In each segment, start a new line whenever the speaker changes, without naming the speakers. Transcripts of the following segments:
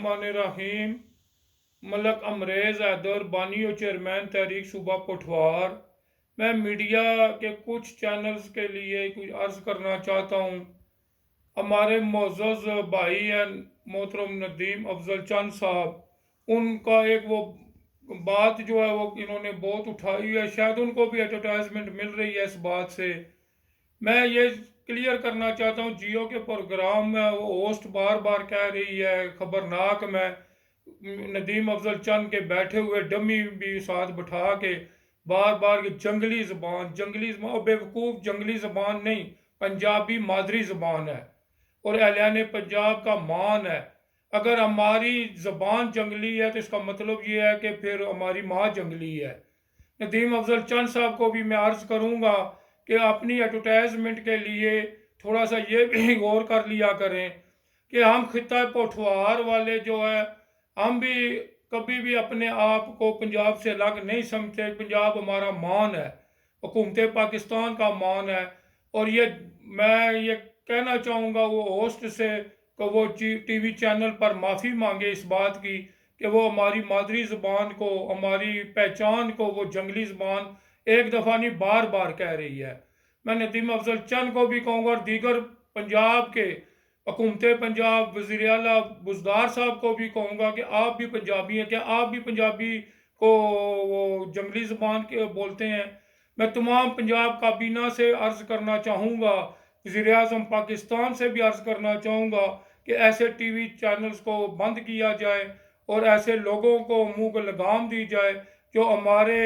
الرحمن الرحیم۔ ملک امریز حیدر، بانی و چیئرمین تحریک صوبہ پوٹھوار۔ میں میڈیا کے کچھ چینلز کے لیے کچھ عرض کرنا چاہتا ہوں۔ ہمارے معزز بھائی ہیں محترم ندیم افضل چند صاحب، ان کا ایک وہ بات جو ہے وہ انہوں نے بہت اٹھائی ہے، شاید ان کو بھی ایڈورٹائزمنٹ مل رہی ہے اس بات سے۔ میں یہ کلیئر کرنا چاہتا ہوں، جیو کے پروگرام میں وہ ہوسٹ بار بار کہہ رہی ہے خبرناک میں ندیم افضل چند کے بیٹھے ہوئے ڈمی بھی ساتھ بٹھا کے بار بار کہ جنگلی زبان بے وقوف، جنگلی زبان نہیں، پنجابی مادری زبان ہے اور اہلیان پنجاب کا مان ہے۔ اگر ہماری زبان جنگلی ہے تو اس کا مطلب یہ ہے کہ پھر ہماری ماں جنگلی ہے۔ ندیم افضل چند صاحب کو بھی میں عرض کروں گا کہ اپنی ایڈورٹائزمنٹ کے لیے تھوڑا سا یہ بھی غور کر لیا کریں کہ ہم خطہ پوٹھوار والے جو ہے، ہم بھی کبھی بھی اپنے آپ کو پنجاب سے الگ نہیں سمجھتے۔ پنجاب ہمارا مان ہے، حکومت پاکستان کا مان ہے، اور میں یہ کہنا چاہوں گا وہ ہوسٹ سے کہ وہ ٹی وی چینل پر معافی مانگے اس بات کی کہ وہ ہماری مادری زبان کو، ہماری پہچان کو وہ جنگلی زبان ایک دفعہ نہیں بار بار کہہ رہی ہے۔ میں ندیم افضل چند کو بھی کہوں گا اور دیگر پنجاب کے حکومت پنجاب وزیر اعلیٰ بزدار صاحب کو بھی کہوں گا کہ آپ بھی پنجابی ہیں، کیا آپ بھی پنجابی کو وہ جنگلی زبان کے بولتے ہیں؟ میں تمام پنجاب کابینہ سے عرض کرنا چاہوں گا، وزیر اعظم پاکستان سے بھی عرض کرنا چاہوں گا کہ ایسے ٹی وی چینلز کو بند کیا جائے اور ایسے لوگوں کو منہ کو لگام دی جائے جو ہمارے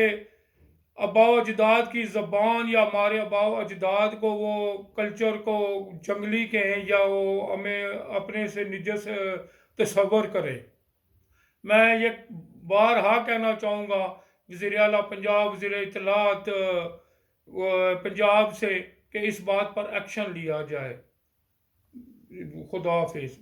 آباء و اجداد کی زبان یا ہمارے آباء و اجداد کو وہ کلچر کو جنگلی کہیں یا وہ ہمیں اپنے سے نجس تصور کرے۔ میں یہ بارہا کہنا چاہوں گا وزیر اعلیٰ پنجاب، وزیر اطلاعات پنجاب سے کہ اس بات پر ایکشن لیا جائے۔ خدا حافظ۔